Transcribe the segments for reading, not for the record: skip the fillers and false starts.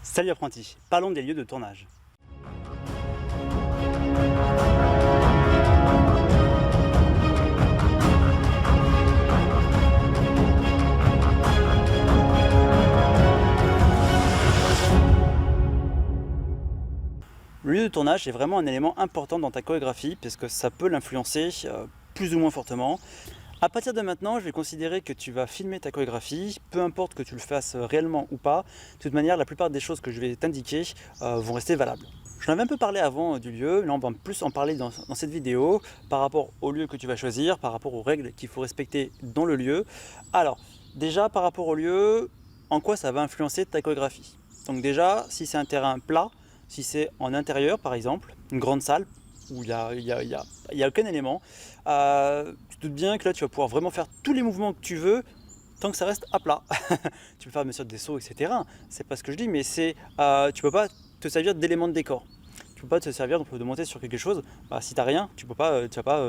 Salut apprenti, parlons des lieux de tournage. Le lieu de tournage est vraiment un élément important dans ta chorégraphie parce que ça peut l'influencer plus ou moins fortement. À partir de maintenant, je vais considérer que tu vas filmer ta chorégraphie, peu importe que tu le fasses réellement ou pas. De toute manière, la plupart des choses que je vais t'indiquer vont rester valables. J'en avais un peu parlé avant du lieu, là on va plus en parler dans cette vidéo par rapport au lieu que tu vas choisir, par rapport aux règles qu'il faut respecter dans le lieu. Alors, déjà par rapport au lieu, en quoi ça va influencer ta chorégraphie? Donc déjà, si c'est un terrain plat, si c'est en intérieur par exemple, une grande salle où il n'y a aucun élément, tu te doutes bien que là tu vas pouvoir vraiment faire tous les mouvements que tu veux tant que ça reste à plat. Tu peux faire bien sûr des sauts, etc. C'est pas ce que je dis, mais tu peux pas te servir d'éléments de décor. Tu peux pas te servir de monter sur quelque chose. Si t'as rien, tu vas pas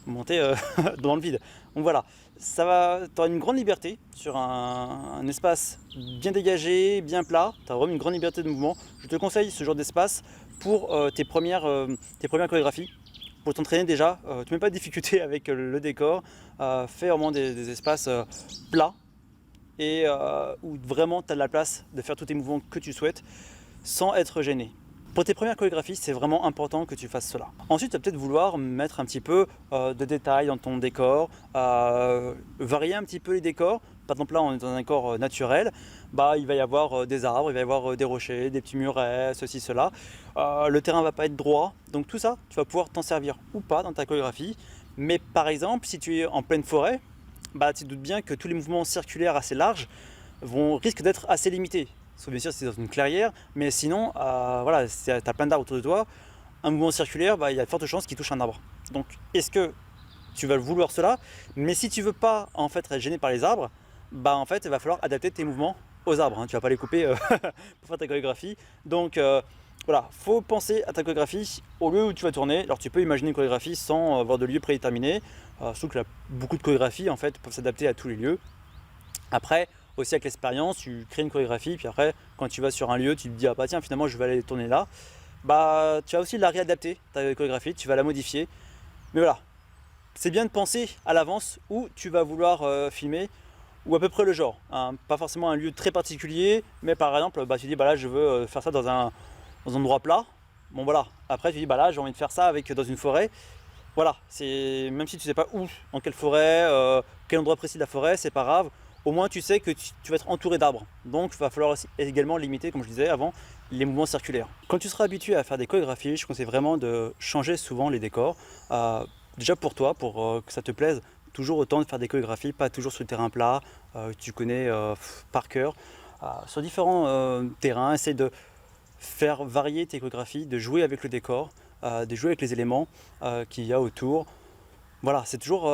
monter dans le vide. Donc voilà, tu auras une grande liberté sur un espace bien dégagé, bien plat. Tu as vraiment une grande liberté de mouvement. Je te conseille ce genre d'espace pour tes premières chorégraphies. Pour t'entraîner déjà, tu ne mets pas de difficulté avec le décor. Fais vraiment des espaces plats et où vraiment tu as de la place de faire tous tes mouvements que tu souhaites sans être gêné. Pour tes premières chorégraphies, c'est vraiment important que tu fasses cela. Ensuite, tu vas peut-être vouloir mettre un petit peu de détails dans ton décor, varier un petit peu les décors. Par exemple, là, on est dans un décor naturel. Il va y avoir des arbres, il va y avoir des rochers, des petits murets, ceci, cela. Le terrain ne va pas être droit. Donc tout ça, tu vas pouvoir t'en servir ou pas dans ta chorégraphie. Mais par exemple, si tu es en pleine forêt, tu te doutes bien que tous les mouvements circulaires assez larges risquent d'être assez limités. Sauf bien sûr si c'est dans une clairière, mais sinon, si tu as plein d'arbres autour de toi, un mouvement circulaire, il y a de fortes chances qu'il touche un arbre. Donc, est-ce que tu vas vouloir cela? Mais si tu veux pas en fait être gêné par les arbres, en fait, il va falloir adapter tes mouvements aux arbres. Tu vas pas les couper pour faire ta chorégraphie. Donc, voilà, faut penser à ta chorégraphie au lieu où tu vas tourner. Alors, tu peux imaginer une chorégraphie sans avoir de lieu prédéterminé. Sauf que beaucoup de chorégraphies en fait peuvent s'adapter à tous les lieux. Après, aussi avec l'expérience, tu crées une chorégraphie, puis après, quand tu vas sur un lieu, tu te dis ah tiens finalement je vais aller tourner là. Tu vas aussi la réadapter, ta chorégraphie, tu vas la modifier. Mais voilà, c'est bien de penser à l'avance où tu vas vouloir filmer, ou à peu près le genre. Pas forcément un lieu très particulier, mais par exemple, tu dis là je veux faire ça dans un endroit plat. Bon voilà, après tu dis là j'ai envie de faire ça dans une forêt. Voilà, même si tu sais pas où, en quelle forêt, quel endroit précis de la forêt, c'est pas grave. Au moins tu sais que tu vas être entouré d'arbres. Donc il va falloir aussi également limiter, comme je disais avant, les mouvements circulaires. Quand tu seras habitué à faire des chorégraphies, je conseille vraiment de changer souvent les décors. Déjà pour toi, pour que ça te plaise, toujours autant de faire des chorégraphies, pas toujours sur le terrain plat, tu connais par cœur. Sur différents terrains, essaye de faire varier tes chorégraphies, de jouer avec le décor, de jouer avec les éléments qu'il y a autour. Voilà, c'est toujours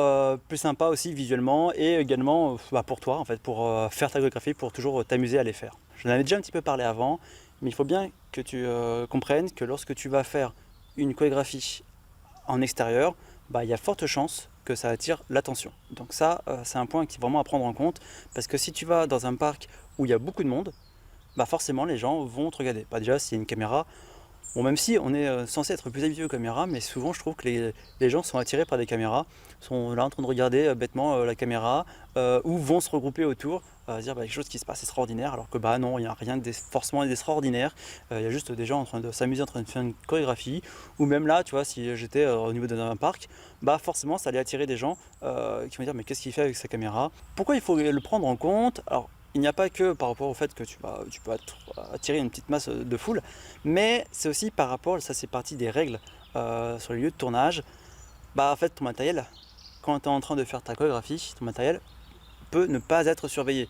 plus sympa aussi visuellement et également pour toi en fait, pour faire ta chorégraphie, pour toujours t'amuser à les faire. J'en avais déjà un petit peu parlé avant, mais il faut bien que tu comprennes que lorsque tu vas faire une chorégraphie en extérieur, il y a forte chance que ça attire l'attention. Donc ça, c'est un point qui est vraiment à prendre en compte, parce que si tu vas dans un parc où il y a beaucoup de monde, forcément les gens vont te regarder. Déjà s'il y a une caméra, bon, même si on est censé être plus habitué aux caméras, mais souvent je trouve que les gens sont attirés par des caméras, sont là en train de regarder bêtement la caméra, ou vont se regrouper autour, dire quelque chose qui se passe extraordinaire, alors que non, il n'y a rien forcément d'extraordinaire, il y a juste des gens en train de s'amuser, en train de faire une chorégraphie, ou même là, tu vois, si j'étais au niveau d'un parc, forcément ça allait attirer des gens qui vont dire mais qu'est-ce qu'il fait avec sa caméra? Pourquoi il faut le prendre en compte? Alors, il n'y a pas que par rapport au fait que tu peux attirer une petite masse de foule, mais c'est aussi par rapport, ça c'est partie des règles sur les lieux de tournage, en fait ton matériel, quand tu es en train de faire ta chorégraphie, ton matériel peut ne pas être surveillé.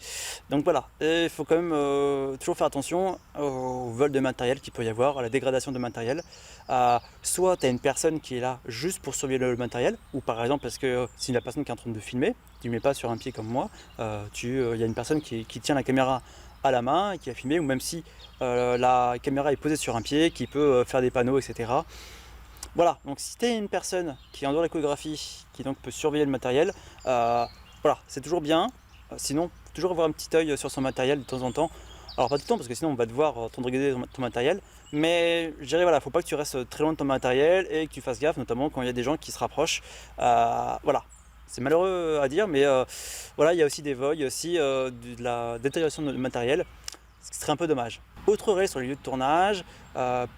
Donc voilà, il faut quand même toujours faire attention au vol de matériel qu'il peut y avoir, à la dégradation de matériel. Soit tu as une personne qui est là juste pour surveiller le matériel, ou par exemple parce que si la personne qui est en train de filmer, tu ne mets pas sur un pied comme moi, il y a une personne qui tient la caméra à la main et qui a filmé, ou même si la caméra est posée sur un pied, qui peut faire des panneaux, etc. Voilà, donc si tu es une personne qui est en dehors de la chorégraphie, qui donc peut surveiller le matériel, voilà, c'est toujours bien. Sinon, toujours avoir un petit œil sur son matériel de temps en temps. Alors pas tout le temps parce que sinon on va devoir en train de regarder ton matériel, mais je dirais voilà, faut pas que tu restes très loin de ton matériel et que tu fasses gaffe, notamment quand il y a des gens qui se rapprochent. Voilà, c'est malheureux à dire, mais voilà, il y a aussi des vols, il y a aussi de la détérioration de matériel, ce qui serait un peu dommage. Autre règle sur les lieux de tournage,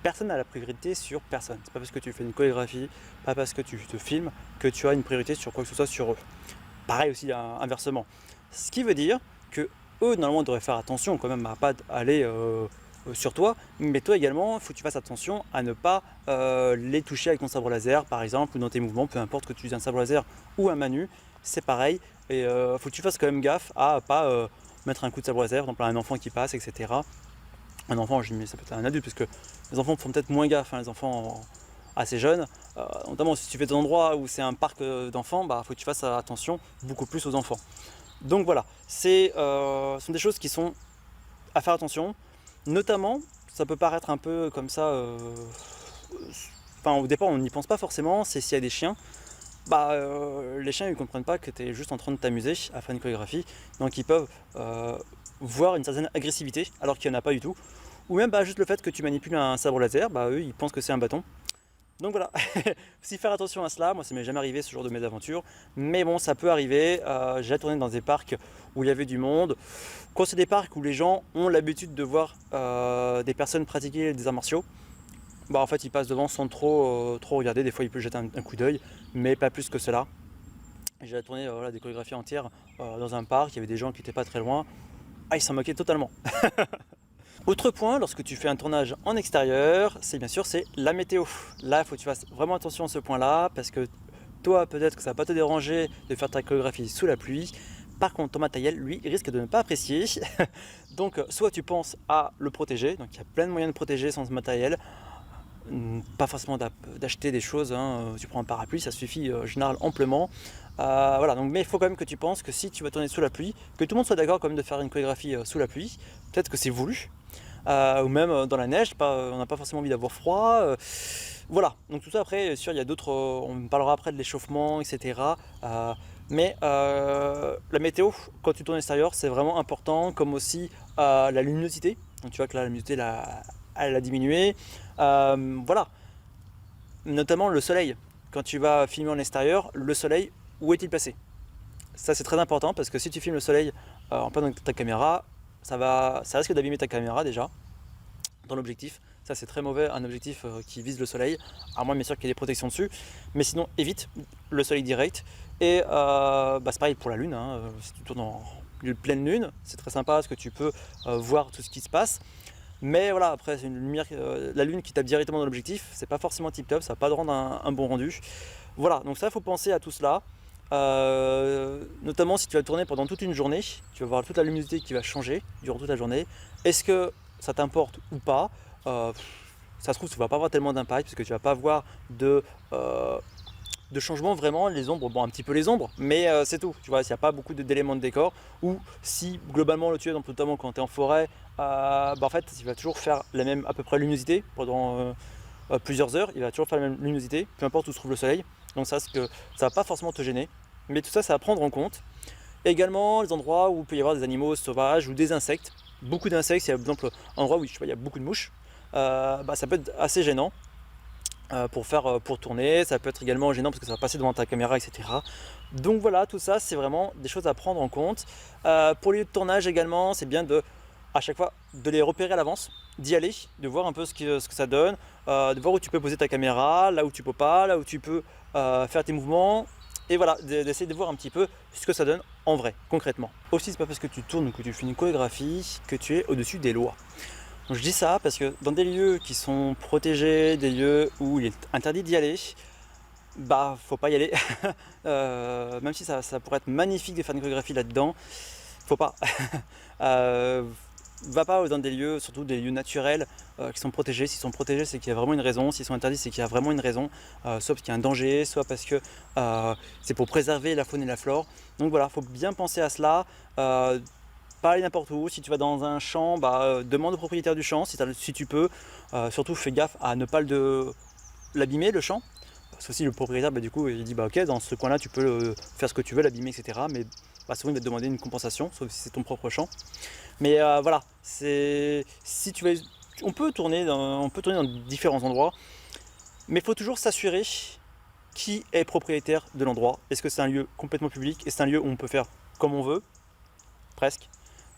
personne n'a la priorité sur personne. C'est pas parce que tu fais une chorégraphie, pas parce que tu te filmes que tu as une priorité sur quoi que ce soit sur eux. Pareil aussi inversement. Ce qui veut dire que eux normalement devraient faire attention quand même à pas aller sur toi, mais toi également il faut que tu fasses attention à ne pas les toucher avec ton sabre laser par exemple, ou dans tes mouvements, peu importe que tu utilises un sabre laser ou un manu, c'est pareil, et faut que tu fasses quand même gaffe à pas mettre un coup de sabre laser, par exemple à un enfant qui passe, etc. Un enfant, je dis mais ça peut être un adulte, parce que les enfants font peut-être moins gaffe, hein, les enfants assez jeunes, notamment si tu fais des endroits où c'est un parc d'enfants, bah faut que tu fasses attention beaucoup plus aux enfants. Donc voilà, ce sont des choses qui sont à faire attention, notamment, ça peut paraître un peu comme ça, enfin au départ on n'y pense pas forcément, c'est s'il y a des chiens, les chiens ils comprennent pas que tu es juste en train de t'amuser à faire une chorégraphie, donc ils peuvent voir une certaine agressivité alors qu'il n'y en a pas du tout, ou même juste le fait que tu manipules un sabre laser, eux ils pensent que c'est un bâton. Donc voilà, aussi faire attention à cela, moi ça m'est jamais arrivé ce genre de mésaventure, mais bon ça peut arriver, j'ai tourné dans des parcs où il y avait du monde, quand c'est des parcs où les gens ont l'habitude de voir des personnes pratiquer des arts martiaux, en fait ils passent devant sans trop regarder, des fois ils peuvent jeter un coup d'œil, mais pas plus que cela. J'ai tourné des chorégraphies entières dans un parc, il y avait des gens qui n'étaient pas très loin, ils s'en moquaient totalement. Autre point, lorsque tu fais un tournage en extérieur, c'est la météo. Là, il faut que tu fasses vraiment attention à ce point-là, parce que toi, peut-être que ça va pas te déranger de faire ta chorégraphie sous la pluie. Par contre, ton matériel, lui, il risque de ne pas apprécier. Donc, soit tu penses à le protéger, donc il y a plein de moyens de protéger son matériel. Pas forcément d'acheter des choses, hein. Tu prends un parapluie, ça suffit en général amplement. Voilà, donc, mais il faut quand même que tu penses que si tu vas tourner sous la pluie, que tout le monde soit d'accord quand même de faire une chorégraphie sous la pluie, peut-être que c'est voulu, ou même dans la neige, on n'a pas forcément envie d'avoir froid. Voilà, donc tout ça après, sûr, il y a d'autres, on parlera après de l'échauffement, etc. Mais la météo, quand tu tournes à l'extérieur, c'est vraiment important, comme aussi la luminosité. Donc tu vois que là, la luminosité, elle a diminué. Voilà, notamment le soleil. Quand tu vas filmer en extérieur, le soleil, où est-il placé? Ça c'est très important parce que si tu filmes le soleil en plein dans ta caméra, ça risque d'abîmer ta caméra déjà dans l'objectif. Ça c'est très mauvais, un objectif qui vise le soleil, à moins bien sûr qu'il y ait des protections dessus, mais sinon évite le soleil direct. Et c'est pareil pour la lune, hein. Si tu tournes en pleine lune, c'est très sympa parce que tu peux voir tout ce qui se passe. Mais voilà, après c'est une lumière, la lune qui tape directement dans l'objectif, c'est pas forcément tip top, ça va pas te rendre un bon rendu. Voilà, donc ça il faut penser à tout cela. Notamment si tu vas tourner pendant toute une journée, tu vas voir toute la luminosité qui va changer durant toute la journée. Est-ce que ça t'importe ou pas? Ça se trouve, tu ne vas pas avoir tellement d'impact parce que tu ne vas pas avoir de changement vraiment. Les ombres, un petit peu les ombres, mais c'est tout. Tu vois, s'il n'y a pas beaucoup d'éléments de décor, ou si globalement tu es, notamment quand tu es en forêt, en fait, il va toujours faire la même à peu près luminosité pendant plusieurs heures. Il va toujours faire la même luminosité, peu importe où se trouve le soleil. Donc ça va pas forcément te gêner, mais tout ça, c'est à prendre en compte. Également, les endroits où il peut y avoir des animaux sauvages ou des insectes. Beaucoup d'insectes, il y a par exemple un endroit où il y a beaucoup de mouches. Ça peut être assez gênant pour tourner. Ça peut être également gênant parce que ça va passer devant ta caméra, etc. Donc voilà, tout ça, c'est vraiment des choses à prendre en compte. Pour les lieux de tournage également, c'est bien à chaque fois de les repérer à l'avance, d'y aller, de voir un peu ce que ça donne, de voir où tu peux poser ta caméra, là où tu peux pas, là où tu peux faire tes mouvements, et voilà, d'essayer de voir un petit peu ce que ça donne en vrai, concrètement. Aussi, c'est pas parce que tu tournes ou que tu fais une chorégraphie que tu es au-dessus des lois. Donc je dis ça parce que dans des lieux qui sont protégés, des lieux où il est interdit d'y aller, faut pas y aller. Même si ça pourrait être magnifique de faire une chorégraphie là-dedans, faut pas. Va pas dans des lieux, surtout des lieux naturels qui sont protégés. S'ils sont protégés, c'est qu'il y a vraiment une raison. S'ils sont interdits, c'est qu'il y a vraiment une raison. Soit parce qu'il y a un danger, soit parce que c'est pour préserver la faune et la flore. Donc voilà, faut bien penser à cela. Pas aller n'importe où. Si tu vas dans un champ, demande au propriétaire du champ si tu peux. Surtout fais gaffe à ne pas l'abîmer le champ. Parce que si le propriétaire du coup il dit ok, dans ce coin là tu peux faire ce que tu veux, l'abîmer, etc. Mais souvent il va te demander une compensation, sauf si c'est ton propre champ. Mais voilà, on peut tourner dans différents endroits, mais il faut toujours s'assurer qui est propriétaire de l'endroit. Est-ce que c'est un lieu complètement public? Est-ce que c'est un lieu où on peut faire comme on veut? Presque.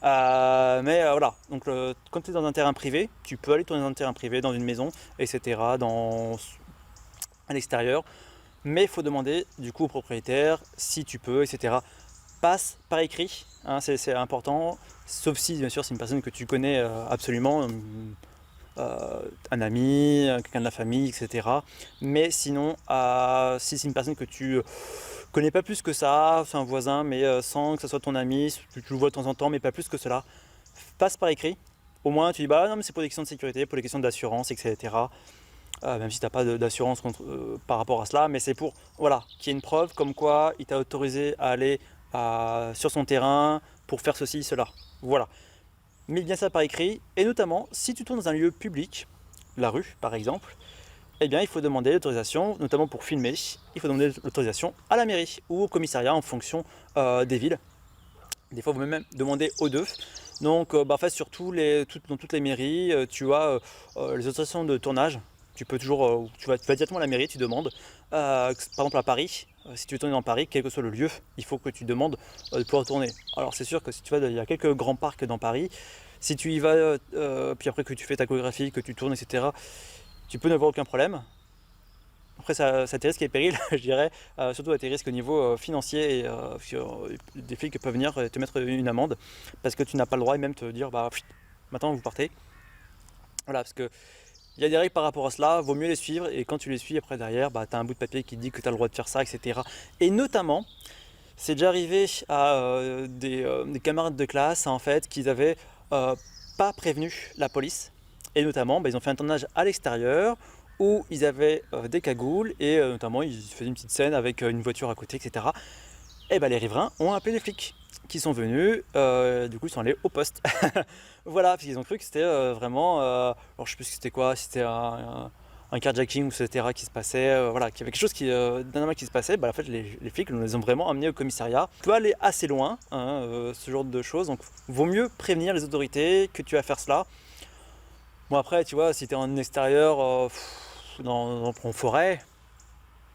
Voilà, donc quand tu es dans un terrain privé, tu peux aller tourner dans un terrain privé, dans une maison, etc., à l'extérieur, mais il faut demander du coup au propriétaire si tu peux, etc. Passe par écrit, hein, c'est important, sauf si bien sûr c'est une personne que tu connais absolument, un ami, quelqu'un de la famille, etc. Mais sinon, si c'est une personne que tu connais pas plus que ça, c'est un voisin, mais sans que ce soit ton ami, tu le vois de temps en temps, mais pas plus que cela, passe par écrit. Au moins tu dis bah non mais c'est pour des questions de sécurité, pour des questions d'assurance, etc. Même si tu n'as pas d'assurance par rapport à cela, mais c'est pour voilà, qu'il y ait une preuve comme quoi il t'a autorisé à aller sur son terrain pour faire ceci, cela. Voilà. Mets bien ça par écrit, et notamment si tu tournes dans un lieu public, la rue par exemple, eh bien il faut demander l'autorisation, notamment pour filmer, il faut demander l'autorisation à la mairie ou au commissariat en fonction des villes. Des fois, vous pouvez même demander aux deux. Donc, en fait, dans toutes les mairies, tu as les autorisations de tournage. Tu peux toujours, tu vas directement à la mairie, tu demandes. Par exemple, à Paris, si tu veux tourner dans Paris, quel que soit le lieu, il faut que tu demandes de pouvoir tourner. Alors, c'est sûr que si tu vas, il y a quelques grands parcs dans Paris. Si tu y vas, puis après que tu fais ta chorégraphie, que tu tournes, etc., tu peux n'avoir aucun problème. Après, ça tes risques et périls, je dirais, surtout à tes risques au niveau financier et des flics peuvent venir te mettre une amende parce que tu n'as pas le droit et même te dire bah maintenant vous partez. Voilà, parce que il y a des règles par rapport à cela, vaut mieux les suivre et quand tu les suis après derrière, tu as un bout de papier qui dit que tu as le droit de faire ça, etc. Et notamment, c'est déjà arrivé à des camarades de classe en fait qu'ils avaient pas prévenu la police et notamment ils ont fait un tournage à l'extérieur où ils avaient des cagoules et notamment ils faisaient une petite scène avec une voiture à côté, etc. Et les riverains ont appelé les flics qui sont venus, du coup ils sont allés au poste. Voilà, parce qu'ils ont cru que c'était vraiment, alors je sais plus c'était quoi, si c'était un carjacking, etc. qui se passait, voilà, qu'il y avait quelque chose d'un qui se passait, en fait les flics nous les ont vraiment amenés au commissariat. Tu peux aller assez loin, hein, ce genre de choses, donc vaut mieux prévenir les autorités que tu vas faire cela. Bon après tu vois, si tu es en extérieur, en forêt,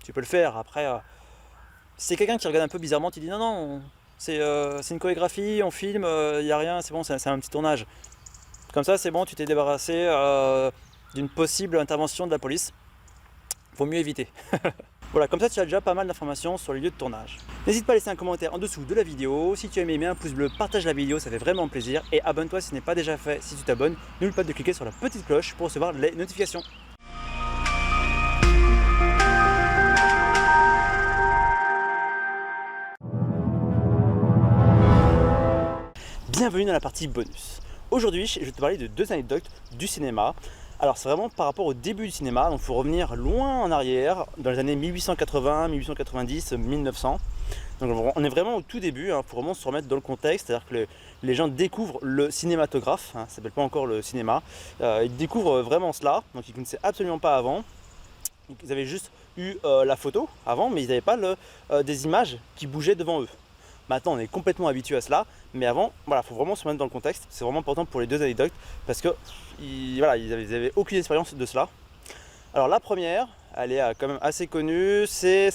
tu peux le faire. Après, si c'est quelqu'un qui regarde un peu bizarrement, tu dis non, c'est une chorégraphie, on filme, il n'y a rien, c'est bon, c'est un petit tournage. Comme ça, c'est bon, tu t'es débarrassé d'une possible intervention de la police. Vaut mieux éviter. Voilà, comme ça tu as déjà pas mal d'informations sur les lieux de tournage. N'hésite pas à laisser un commentaire en dessous de la vidéo. Si tu as aimé, mets un pouce bleu, partage la vidéo, ça fait vraiment plaisir. Et abonne-toi si ce n'est pas déjà fait. Si tu t'abonnes, n'oublie pas de cliquer sur la petite cloche pour recevoir les notifications. Bienvenue dans la partie bonus. Aujourd'hui, je vais te parler de 2 anecdotes du cinéma. Alors c'est vraiment par rapport au début du cinéma, donc il faut revenir loin en arrière, dans les années 1880, 1890, 1900. Donc on est vraiment au tout début, il faut vraiment se remettre dans le contexte, c'est-à-dire que les gens découvrent le cinématographe, ça ne s'appelle pas encore le cinéma, ils découvrent vraiment cela, donc ils ne connaissaient absolument pas avant. Ils avaient juste eu la photo avant, mais ils n'avaient pas des images qui bougeaient devant eux. Maintenant, on est complètement habitué à cela, mais avant, voilà, faut vraiment se mettre dans le contexte. C'est vraiment important pour les 2 anecdotes parce que ils avaient aucune expérience de cela. Alors la première, elle est quand même assez connue, c'est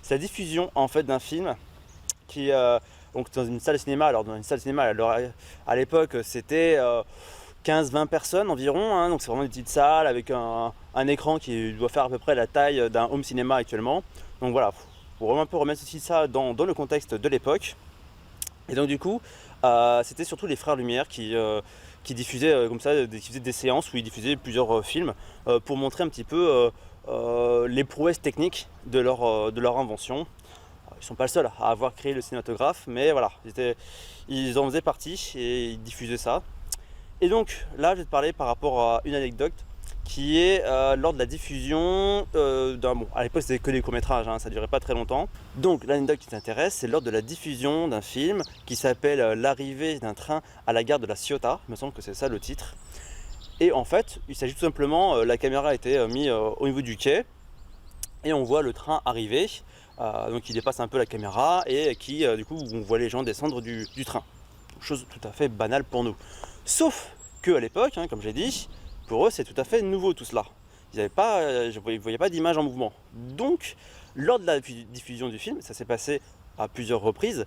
la diffusion en fait d'un film qui donc dans une salle de cinéma. Alors dans une salle de cinéma, à l'époque, c'était 15-20 personnes environ, hein, donc c'est vraiment une petite salle avec un écran qui doit faire à peu près la taille d'un home cinéma actuellement. Donc voilà. Pour vraiment un peu remettre aussi ça dans le contexte de l'époque. Et donc du coup, c'était surtout les Frères Lumière qui diffusaient comme ça, qui faisaient des séances où ils diffusaient plusieurs films pour montrer un petit peu les prouesses techniques de leur invention. Ils ne sont pas le seul à avoir créé le cinématographe, mais voilà, ils en faisaient partie et ils diffusaient ça. Et donc là, je vais te parler par rapport à une anecdote qui est lors de la diffusion à l'époque c'était que des courts-métrages, hein, ça ne durait pas très longtemps. Donc l'anecdote qui t'intéresse, c'est lors de la diffusion d'un film qui s'appelle L'arrivée d'un train à la gare de la Ciotat, il me semble que c'est ça le titre. Et en fait, il s'agit tout simplement, la caméra a été mise au niveau du quai et on voit le train arriver donc il dépasse un peu la caméra et qui du coup on voit les gens descendre du train. Chose tout à fait banale pour nous. Sauf que à l'époque, comme j'ai dit, pour eux c'est tout à fait nouveau tout cela. Ils ne voyaient pas d'image en mouvement. Donc lors de la diffusion du film, ça s'est passé à plusieurs reprises,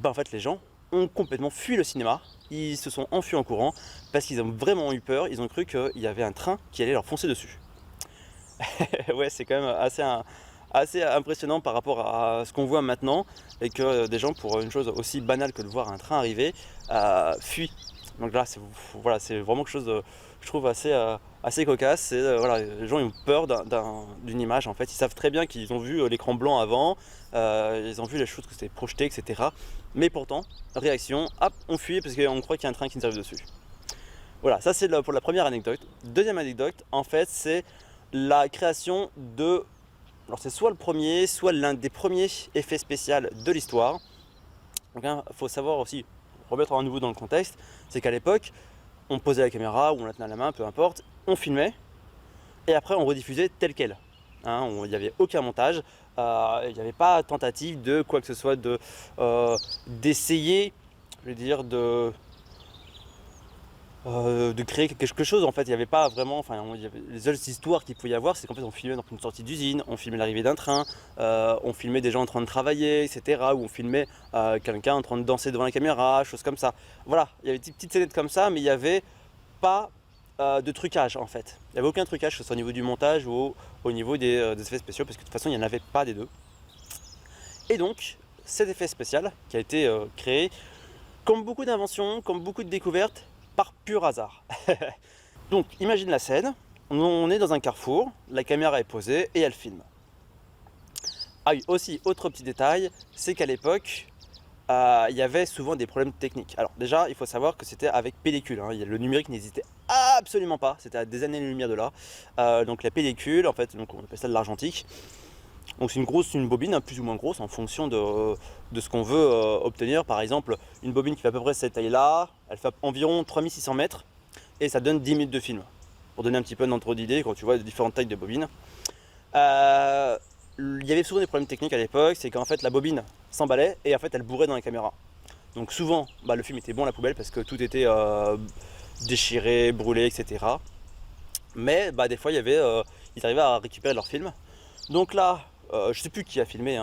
en fait les gens ont complètement fui le cinéma, ils se sont enfuis en courant parce qu'ils ont vraiment eu peur, ils ont cru qu'il y avait un train qui allait leur foncer dessus. Ouais, c'est quand même assez impressionnant par rapport à ce qu'on voit maintenant et que des gens, pour une chose aussi banale que de voir un train arriver, fuient. Donc là, voilà, c'est vraiment quelque chose de, je trouve assez cocasse. Voilà, les gens ils ont peur d'une image. En fait, ils savent très bien qu'ils ont vu l'écran blanc avant, ils ont vu les choses que c'était projeté, etc. Mais pourtant, réaction, hop, on fuit parce qu'on croit qu'il y a un train qui nous arrive dessus. Voilà, ça c'est pour la première anecdote. Deuxième anecdote, en fait, c'est la création de... Alors c'est soit le premier, soit l'un des premiers effets spéciaux de l'histoire. Donc il faut savoir aussi, remettre à nouveau dans le contexte, c'est qu'à l'époque, on posait la caméra ou on la tenait à la main, peu importe, on filmait et après on rediffusait tel quel. Il n'y avait aucun montage, il n'y avait pas tentative de quoi que ce soit d'essayer, je veux dire, de créer quelque chose. En fait, il n'y avait pas vraiment, les seules histoires qu'il pouvait y avoir, c'est qu'en fait on filmait dans une sortie d'usine, on filmait l'arrivée d'un train, on filmait des gens en train de travailler, etc. Ou on filmait quelqu'un en train de danser devant la caméra, choses comme ça. Voilà, il y avait des petites scénettes comme ça, mais il n'y avait pas de trucage en fait. Il n'y avait aucun trucage, que ce soit au niveau du montage ou au niveau des effets spéciaux, parce que de toute façon il n'y en avait pas des deux. Et donc, cet effet spécial qui a été créé, comme beaucoup d'inventions, comme beaucoup de découvertes, par pur hasard. Donc imagine la scène, on est dans un carrefour, la caméra est posée et elle filme. Ah oui, aussi, autre petit détail, c'est qu'à l'époque, il y avait souvent des problèmes techniques. Alors déjà, il faut savoir que c'était avec pellicule, le numérique n'existait absolument pas, c'était à des années-lumière de là. Donc la pellicule, en fait, donc on appelle ça de l'argentique. Donc c'est une bobine plus ou moins grosse en fonction de ce qu'on veut obtenir. Par exemple, une bobine qui fait à peu près cette taille-là, elle fait environ 3600 mètres et ça donne 10 minutes de film. Pour donner un petit peu un ordre d'idée, quand tu vois les différentes tailles de bobines. Il y avait souvent des problèmes techniques à l'époque, c'est qu'en fait la bobine s'emballait et en fait elle bourrait dans la caméra. Donc souvent le film était bon à la poubelle parce que tout était déchiré, brûlé, etc. Mais des fois ils arrivaient à récupérer leur film. Donc là, je ne sais plus qui a filmé,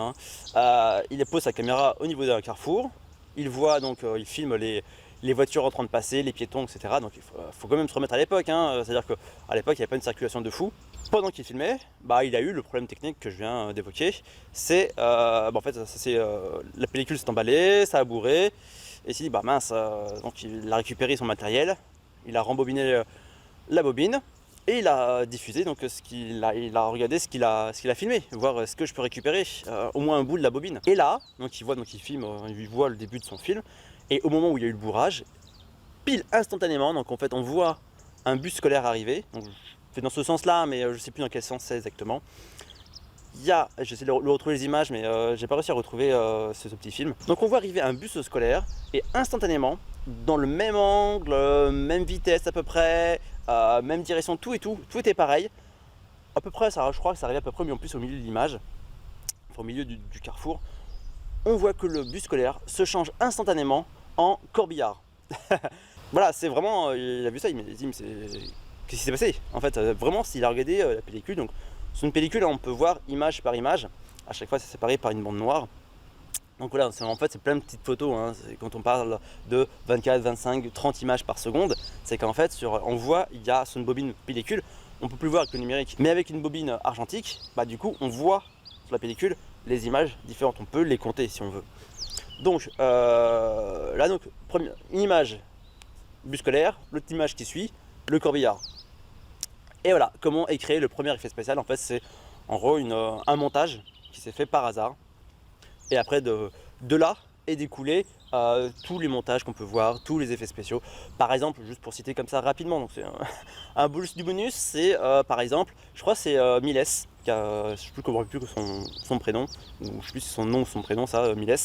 il pose sa caméra au niveau d'un carrefour, il voit donc, il filme les voitures en train de passer, les piétons, etc. Donc il faut quand même se remettre à l'époque, c'est-à-dire qu'à l'époque il n'y avait pas une circulation de fou. Pendant qu'il filmait, il a eu le problème technique que je viens d'évoquer, c'est en fait la pellicule s'est emballée, ça a bourré, et il s'est dit mince, donc il a récupéré son matériel, il a rembobiné la bobine, et il a diffusé donc il a regardé ce qu'il a filmé, voir ce que je peux récupérer, au moins un bout de la bobine. Et là, donc il filme, il voit le début de son film, et au moment où il y a eu le bourrage, pile instantanément, donc en fait on voit un bus scolaire arriver, donc c'est dans ce sens-là, mais je ne sais plus dans quel sens c'est exactement. J'essaie de retrouver les images, mais j'ai pas réussi à retrouver ce petit film. Donc on voit arriver un bus scolaire, et instantanément, dans le même angle, même vitesse à peu près, même direction, tout était pareil. À peu près, je crois que ça arrive à peu près, mais en plus au milieu de l'image, au milieu du carrefour, on voit que le bus scolaire se change instantanément en corbillard. Voilà, c'est vraiment, il a vu ça, il m'a dit, mais qu'est-ce qui s'est passé? En fait, vraiment, s'il a regardé la pellicule, donc sur une pellicule, on peut voir image par image, à chaque fois c'est séparé par une bande noire. Donc voilà, en fait c'est plein de petites photos, quand on parle de 24, 25, 30 images par seconde, c'est qu'en fait on voit, il y a sur une bobine pellicule, on ne peut plus voir avec le numérique, mais avec une bobine argentique, du coup on voit sur la pellicule les images différentes, on peut les compter si on veut. Donc là donc, une image bus scolaire, l'autre image qui suit, le corbillard. Et voilà, comment est créé le premier effet spécial, en fait c'est en gros un montage qui s'est fait par hasard. Et après de là est découlé tous les montages qu'on peut voir, tous les effets spéciaux. Par exemple, juste pour citer comme ça rapidement, donc c'est un bonus du bonus, c'est par exemple, je crois que c'est Miles, qui a, je ne sais plus comment plus que son prénom, ou je ne sais plus si son nom ou son prénom, ça, Miles.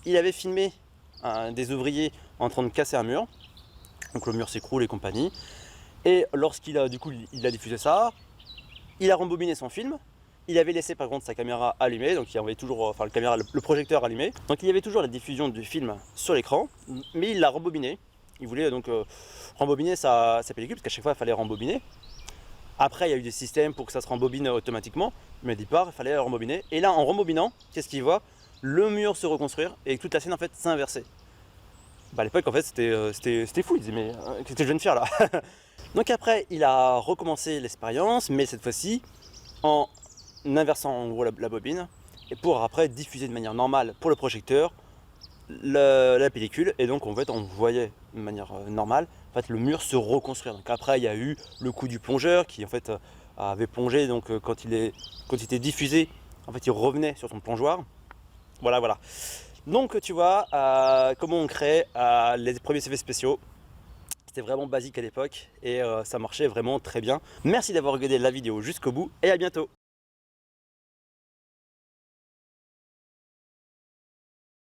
Il avait filmé des ouvriers en train de casser un mur, donc le mur s'écroule et compagnie. Et lorsqu'il a diffusé ça, il a rembobiné son film. Il avait laissé par contre sa caméra allumée, donc il avait toujours, enfin le projecteur allumé. Donc il y avait toujours la diffusion du film sur l'écran, mais il l'a rembobiné. Il voulait donc rembobiner sa pellicule, parce qu'à chaque fois il fallait rembobiner. Après il y a eu des systèmes pour que ça se rembobine automatiquement, mais au départ il fallait rembobiner. Et là en rembobinant, qu'est-ce qu'il voit? Le mur se reconstruire et toute la scène en fait s'inverser. Bah, à l'époque en fait c'était fou, il disait mais qu'est-ce que je viens de faire là? Donc après il a recommencé l'expérience, mais cette fois-ci en inversant en gros la bobine, et pour après diffuser de manière normale pour le projecteur la pellicule, et donc en fait on voyait de manière normale en fait le mur se reconstruire. Donc après il y a eu le coup du plongeur qui en fait avait plongé, donc quand il était diffusé en fait il revenait sur son plongeoir. Voilà. Donc tu vois comment on crée les premiers effets spéciaux. C'était vraiment basique à l'époque et ça marchait vraiment très bien. Merci d'avoir regardé la vidéo jusqu'au bout et à bientôt.